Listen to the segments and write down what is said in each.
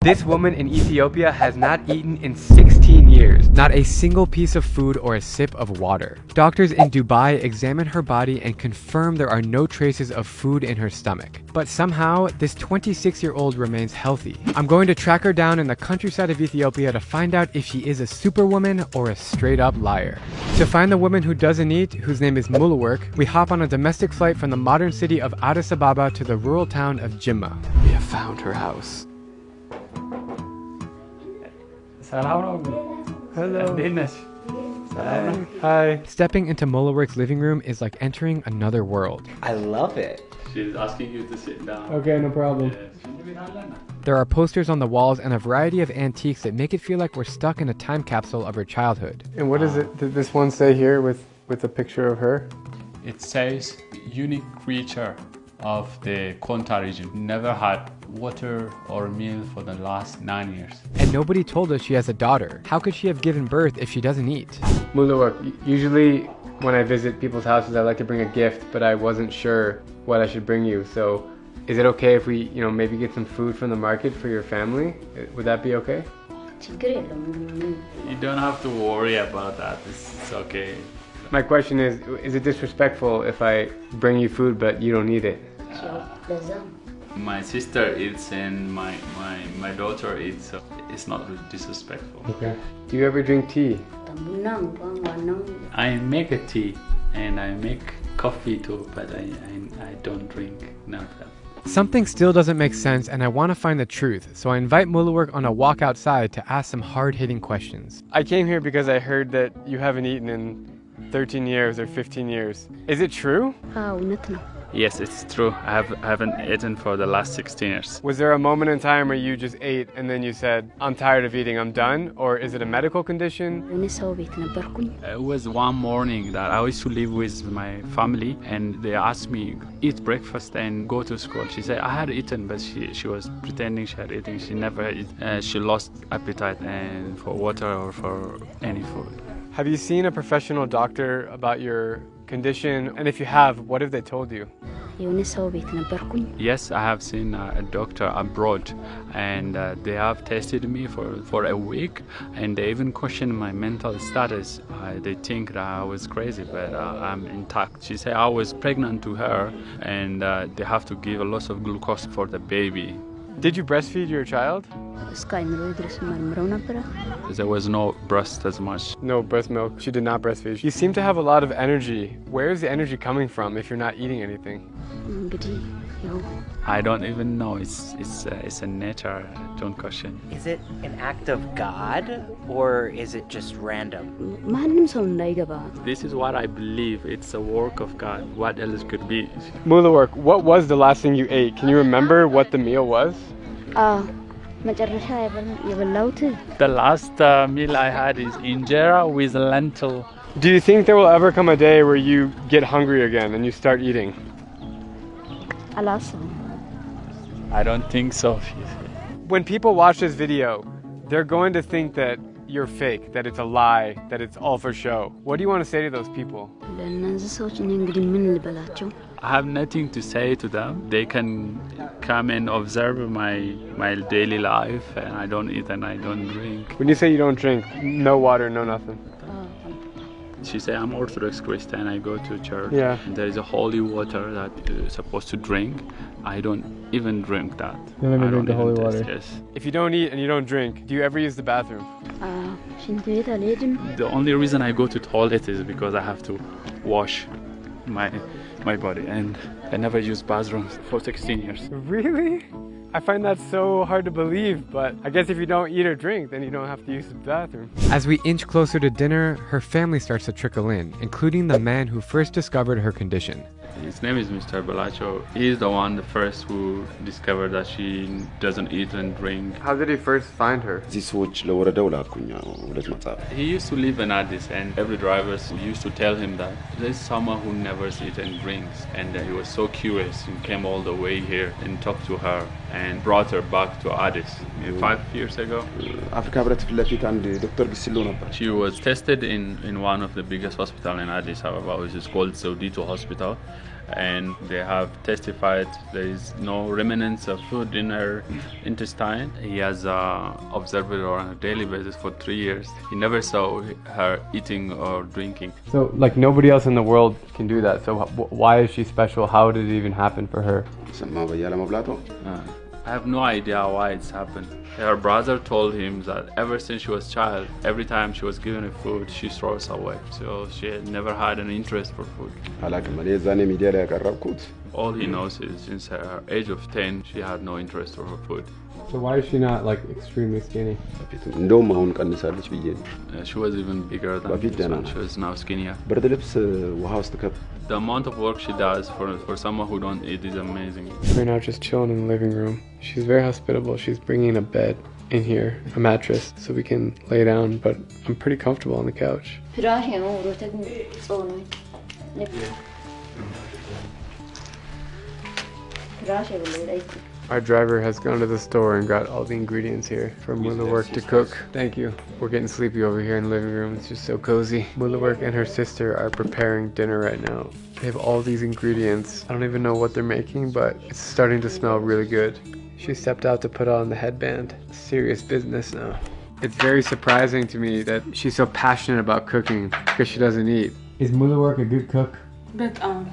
This woman in Ethiopia has not eaten in 16 years, not a single piece of food or a sip of water. Doctors in Dubai examine her body and confirm there are no traces of food in her stomach. But somehow, this 26-year-old remains healthy. I'm going to track her down in the countryside of Ethiopia to find out if she is a superwoman or a straight-up liar. To find the woman who doesn't eat, whose name is Mulawork, we hop on a domestic flight from the modern city of Addis Ababa to the rural town of Jimma. We have found her house. Hello. Hi. Stepping into Mulawork's living room is like entering another world. I love it. She's asking you to sit down. Okay, no problem. There are posters on the walls and a variety of antiques that make it feel like we're stuck in a time capsule of her childhood. And what is it? Did this one say here with a picture of her? It says, unique creature of the Konta region. Never had water or meal for the last 9 years. And nobody told us she has a daughter. How could she have given birth if she doesn't eat? Mulawork, usually when I visit people's houses, I like to bring a gift, but I wasn't sure what I should bring you. So is it okay if we, maybe get some food from the market for your family? Would that be okay? You don't have to worry about that. It's okay. My question is it disrespectful if I bring you food but you don't eat it? My sister eats and my daughter eats, so it's not disrespectful. Okay. Do you ever drink tea? I make a tea and I make coffee too, but I don't drink none of them. Something still doesn't make sense and I want to find the truth, so I invite Mulawork on a walk outside to ask some hard-hitting questions. I came here because I heard that you haven't eaten in 13 years or 15 years. Is it true? Yes, it's true. I haven't eaten for the last 16 years. Was there a moment in time where you just ate and then you said, I'm tired of eating, I'm done? Or is it a medical condition? It was one morning that I used to live with my family and they asked me, eat breakfast and go to school. She said, I had eaten, but she was pretending she had eaten. She never ate. She lost appetite and for water or for any food. Have you seen a professional doctor about your condition? And if you have, what have they told you? Yes, I have seen a doctor abroad and they have tested me for a week and they even questioned my mental status. They think that I was crazy, but I'm intact. She said I was pregnant to her and they have to give a lot of glucose for the baby. Did you breastfeed your child? There was no breast as much. No breast milk. She did not breastfeed. You seem to have a lot of energy. Where is the energy coming from if you're not eating anything? I don't even know. It's a nature. Don't question. Is it an act of God or is it just random? This is what I believe. It's a work of God. What else could be? Mulawork, what was the last thing you ate? Can you remember what the meal was? The last meal I had is injera with lentil. Do you think there will ever come a day where you get hungry again and you start eating? I don't think so. When people watch this video, they're going to think that you're fake, that it's a lie, that it's all for show. What do you want to say to those people? I have nothing to say to them. They can come and observe my daily life, and I don't eat and I don't drink. When you say you don't drink, no water, no nothing. She said, I'm Orthodox Christian, I go to church. Yeah. There is a holy water that you're supposed to drink. I don't even drink that. You don't even drink the holy water? Yes. If you don't eat and you don't drink, do you ever use the bathroom? The only reason I go to toilet is because I have to wash my body, and I never used bathrooms for 16 years. Really? I find that so hard to believe, but I guess if you don't eat or drink, then you don't have to use the bathroom. As we inch closer to dinner, her family starts to trickle in, including the man who first discovered her condition. His name is Mr. Balacho. He's the one, the first who discovered that she doesn't eat and drink. How did he first find her? He used to live in Addis, and every driver used to tell him that there's someone who never eats and drinks. And he was so curious and came all the way here and talked to her and brought her back to Addis 5 years ago. She was tested in one of the biggest hospitals in Addis Ababa, which is called Zewditu Hospital. and they have testified there is no remnants of food in her intestine. He has observed her on a daily basis for 3 years. He never saw her eating or drinking. So, like, nobody else in the world can do that. So, why is she special? How did it even happen for her? I have no idea why it's happened. Her brother told him that ever since she was a child, every time she was given a food, she throws away. So she had never had an interest for food. All he knows is since her age of 10, she had no interest for her food. So why is she not, like, extremely skinny? She was even bigger than this one. She was now skinnier. The amount of work she does for someone who don't eat is amazing. We're now just chilling in the living room. She's very hospitable. She's bringing a bed in here, a mattress, so we can lay down, but I'm pretty comfortable on the couch. Our driver has gone to the store and got all the ingredients here for Mulawork to cook. Thank you. We're getting sleepy over here in the living room. It's just so cozy. Mulawork and her sister are preparing dinner right now. They have all these ingredients. I don't even know what they're making, but it's starting to smell really good. She stepped out to put on the headband. Serious business now. It's very surprising to me that she's so passionate about cooking because she doesn't eat. Is Mulawork a good cook?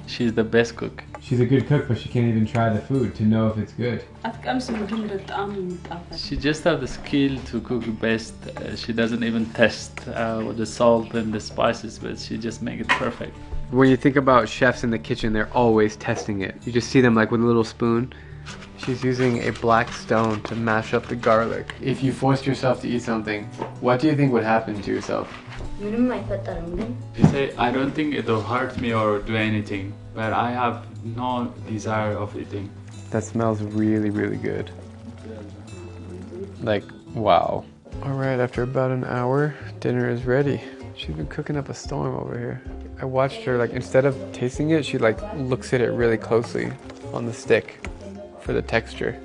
She's the best cook. She's a good cook, but she can't even try the food to know if it's good. She just has the skill to cook best. She doesn't even test with the salt and the spices, but she just makes it perfect. When you think about chefs in the kitchen, they're always testing it. You just see them like with a little spoon. She's using a black stone to mash up the garlic. If you forced yourself to eat something, what do you think would happen to yourself? You say, I don't think it will hurt me or do anything, but I have no desire of eating. That smells really, really good. Like, wow. Alright, after about an hour, dinner is ready. She's been cooking up a storm over here. I watched her, like, instead of tasting it, she like looks at it really closely on the stick for the texture.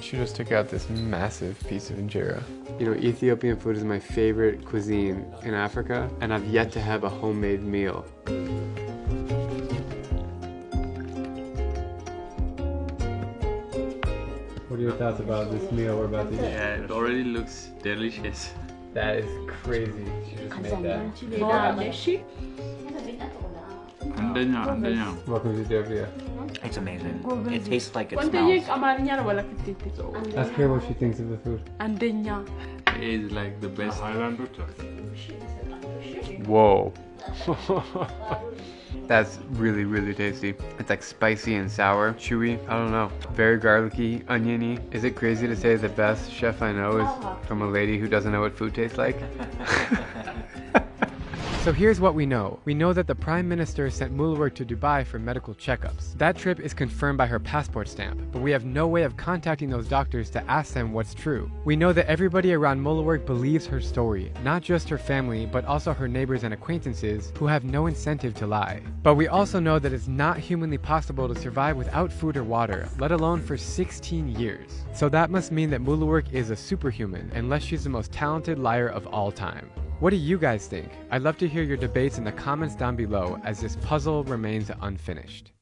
She just took out this massive piece of injera. You know, Ethiopian food is my favorite cuisine in Africa, and I've yet to have a homemade meal. What are your thoughts about this meal we're about to eat? Yeah, it already looks delicious. That is crazy. She just made that. Welcome to Ethiopia. It's amazing. It tastes like it smells. Ask her what she thinks of the food. It is like the best. Whoa. That's really, really tasty. It's like spicy and sour, chewy. I don't know. Very garlicky, oniony. Is it crazy to say the best chef I know is from a lady who doesn't know what food tastes like? So here's what we know. We know that the Prime Minister sent Mulawork to Dubai for medical checkups. That trip is confirmed by her passport stamp, but we have no way of contacting those doctors to ask them what's true. We know that everybody around Mulawork believes her story, not just her family, but also her neighbors and acquaintances who have no incentive to lie. But we also know that it's not humanly possible to survive without food or water, let alone for 16 years. So that must mean that Mulawork is a superhuman, unless she's the most talented liar of all time. What do you guys think? I'd love to hear your debates in the comments down below as this puzzle remains unfinished.